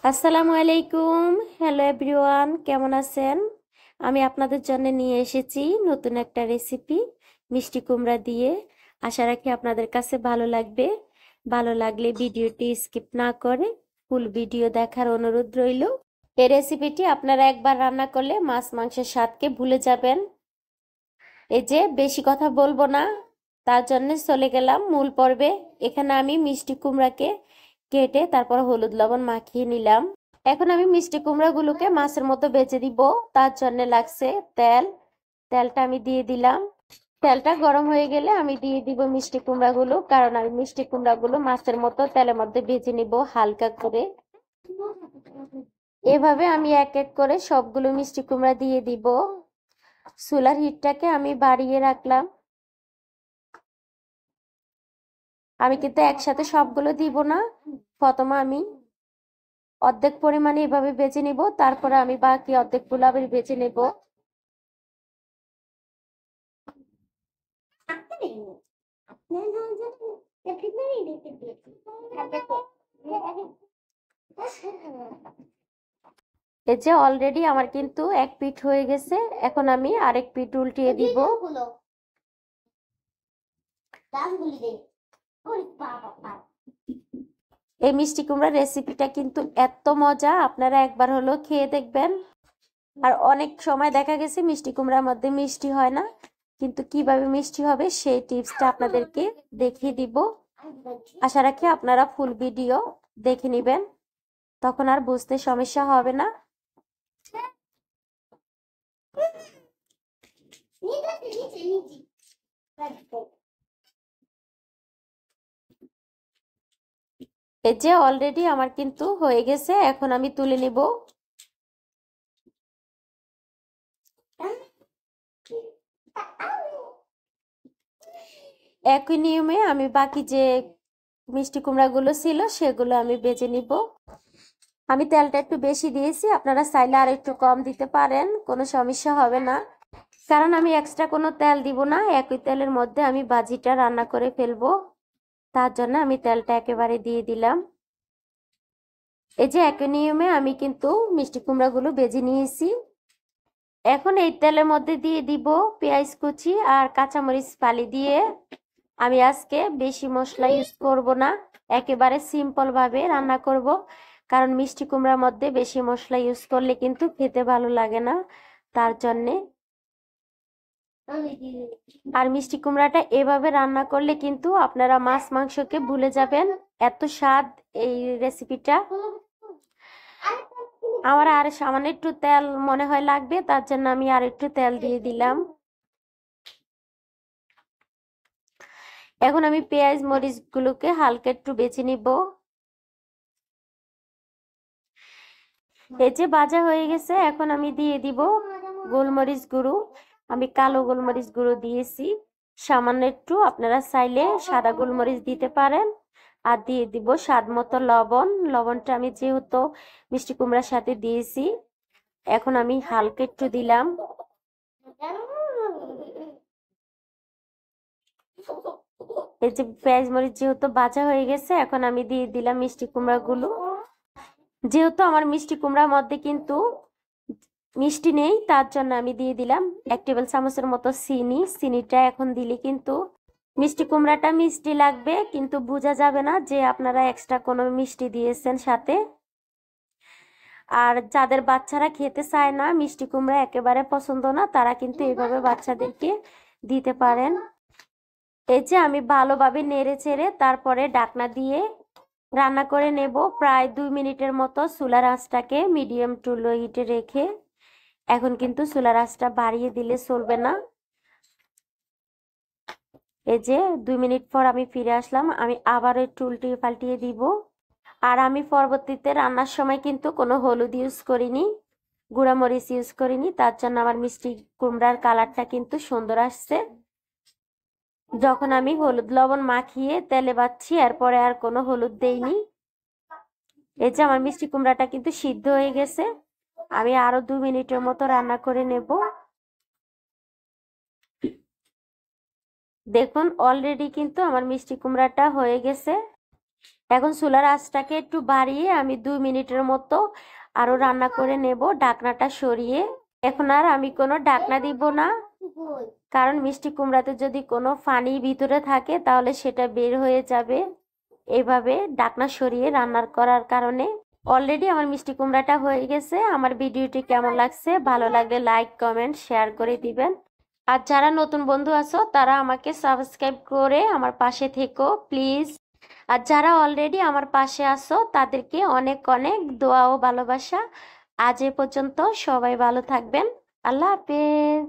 আসসালামু আলাইকুম। Hello everyone, কেমন আছেন? আমি আপনাদের জন্য নিয়ে এসেছি নতুন একটা রেসিপি মিষ্টি কুমড়া দিয়ে। আশা রাখি আপনাদের কাছে ভালো লাগবে। ভালো লাগলে ভিডিওটি স্কিপ না করে ফুল ভিডিও দেখার অনুরোধ রইল। এই রেসিপিটি আপনারা একবার রান্না করলে মাছ মাংসের স্বাদকে ভুলে যাবেন। এই যে বেশি কথা বলবো না, তার জন্য চলে গেলাম মূল পর্বে। এখানে আমি মিষ্টি কুমড়াকে কেটে তারপর হলুদ লবণ মাখিয়ে নিলাম। এখন আমি মিষ্টি কুমড়াগুলোকে মাছের মতো বেজে দিব। তার জন্য লাগছে তেল। তেলটা আমি দিয়ে দিলাম। তেলটা গরম হয়ে গেলে আমি দিয়ে দিব মিষ্টি কুমড়াগুলো, কারণ আমি মিষ্টি কুমড়াগুলো মাছের মতো তেলের মধ্যে ভেজে নিব হালকা করে। এভাবে আমি এক এক করে সবগুলো মিষ্টি কুমড়া দিয়ে দিব। চুলার হিটটাকে আমি বাড়িয়ে রাখলাম। আমি কিন্তু একসাথে সবগুলো দিব না, প্রথমে আমি অর্ধেক পরিমাণে এভাবে বেছে নিব, তারপরে আমি বাকি অর্ধেকগুলো আবার বেছে নেব। এই যে অলরেডি আমার কিন্তু এক পিঠ হয়ে গেছে। এখন আমি আরেক পিঠ উল্টিয়ে দিব। এই মিষ্টি কুমড়ার রেসিপিটা কিন্তু এত মজা, আপনারা একবার হলো খেয়ে দেখবেন। আর অনেক সময় দেখা গেছে মিষ্টি কুমড়ার মধ্যে মিষ্টি হয় না, কিন্তু কিভাবে মিষ্টি হবে সেই টিপসটা আপনাদেরকে দেখিয়ে দিব। আশা রাখি আপনারা ফুল ভিডিও দেখে নেবেন, তখন আর বুঝতে সমস্যা হবে না। এই যে অলরেডি আমার কিন্তু হয়ে গেছে, এখন আমি তুলে নিব। একই নিয়মে আমি বাকি যে মিষ্টি কুমড়াগুলো ছিল সেগুলো আমি বেজে নিব। আমি তেলটা একটু বেশি দিয়েছি, আপনারা চাইলে আর একটু কম দিতে পারেন, কোনো সমস্যা হবে না। কারণ আমি এক্সট্রা কোনো তেল দিব না, একই তেলের মধ্যে আমি ভাজিটা রান্না করে ফেলবো। তার জন্য আমি তেলটা একেবারে দিয়ে দিলাম। এই যে একই নিয়মে আমি কিন্তু মিষ্টি কুমড়াগুলো বেজে নিয়েছি। এখন এই তেলের মধ্যে দিয়ে দিব পেঁয়াজ কুচি আর কাঁচামরিচ ফালি দিয়ে। আমি আজকে বেশি মশলা ইউজ করব না, একেবারে সিম্পল ভাবে রান্না করব, কারণ মিষ্টি কুমড়ার মধ্যে বেশি মশলা ইউজ করলে কিন্তু খেতে ভালো লাগে না, তার জন্যে। আর মিষ্টি কুমড়াটা এভাবে রান্না করলে কিন্তু আপনারা মাছ মাংসকে ভুলে যাবেন, এত স্বাদ এই রেসিপিটা। আমার আর সামান্য একটু তেল মনে হয় লাগবে, তার জন্য আমি আর একটু তেল দিয়ে দিলাম। এখন আমি পেঁয়াজ মরিচ গুলোকে হালকা একটু বেছে নিব। এই যে ভাজা হয়ে গেছে, এখন আমি দিয়ে দিব গোলমরিচ গুঁড়ো। আমি কালো গোলমরিচ গুঁড়ো দিয়েছি সামান্য একটু, আপনারা চাইলে সাদা গোলমরিচ দিতে পারেন। আর দিয়ে দিব স্বাদ মতো লবণ। লবণটা আমি যেহেতু মিষ্টি কুমড়ার সাথে দিয়েছি, এখন আমি হালকা একটু দিলাম। এই যে পেঁয়াজ মরিচ যেহেতু ভাজা হয়ে গেছে, এখন আমি দিয়ে দিলাম মিষ্টি কুমড়া গুলো। যেহেতু আমার মিষ্টি কুমড়ার মধ্যে কিন্তু মিষ্টি নেই, তার জন্য আমি দিয়ে দিলাম 1 টেবিল চামচের মতো চিনি। চিনিটা এখন দিলে কিন্তু মিষ্টি কুমড়াটা মিষ্টি লাগবে, কিন্তু বোঝা যাবে না যে আপনারা এক্সট্রা কোনো মিষ্টি দিয়েছেন সাথে। আর যাদের বাচ্চারা খেতে চায় না, মিষ্টি কুমড়া একেবারে পছন্দ না, তারা কিন্তু এইভাবে বাচ্চাদেরকে দিতে পারেন। এই যে আমি ভালোভাবে নেড়ে চেড়ে তারপরে ঢাকনা দিয়ে রান্না করে নেব প্রায় 2 মিনিটের মতো, চুলার আঁচটাকে মিডিয়াম টু লো হিটে রেখে। এখন কিন্তু চুলার আঁচটা বাড়িয়ে দিলে চলবে না। এই যে 2 মিনিট পর আমি ফিরে আসলাম, আমি আবার একটু উল্টিয়ে পাল্টিয়ে দিব। আর আমি পরবর্তীতে রান্নার সময় কিন্তু কোনো হলুদ ইউজ করিনি, গুঁড়া মরিচ ইউজ করিনি, তার জন্য আমার মিষ্টি কুমড়ার কালারটা কিন্তু সুন্দর আসছে। যখন আমি হলুদ লবণ মাখিয়ে তেলে ভাজছি, এরপরে আর কোনো হলুদ দেইনি। এই যে আমার মিষ্টি কুমড়াটা কিন্তু সিদ্ধ হয়ে গেছে, আমি আরো 2 মিনিটের মতো রান্না করে নেব। দেখুন অলরেডি কিন্তু আমার মিষ্টি কুমড়াটা হয়ে গেছে। এখন চুলার আঁচটাকে একটু বাড়িয়ে আমি 2 মিনিটের মতো আরো রান্না করে নেব, ঢাকনাটা সরিয়ে। এখন আর আমি কোনো ঢাকনা দিব না, কারণ মিষ্টি কুমড়াতে যদি কোনো পানি ভিতরে থাকে তাহলে সেটা বের হয়ে যাবে এইভাবে ঢাকনা সরিয়ে রান্নার করার কারণে। অলরেডি আমার মিষ্টি কুমড়াটা হয়ে গেছে। আমার ভিডিওটি কেমন লাগছে, ভালো লাগলে লাইক কমেন্ট শেয়ার করে দিবেন। আর যারা নতুন বন্ধু আছো তারা আমাকে সাবস্ক্রাইব করে আমার পাশে থেকো প্লিজ। আর যারা অলরেডি আমার পাশে আছো তাদেরকে অনেক অনেক দোয়া ও ভালোবাসা। আজ এ পর্যন্ত, সবাই ভালো থাকবেন। আল্লাহ হাফেজ।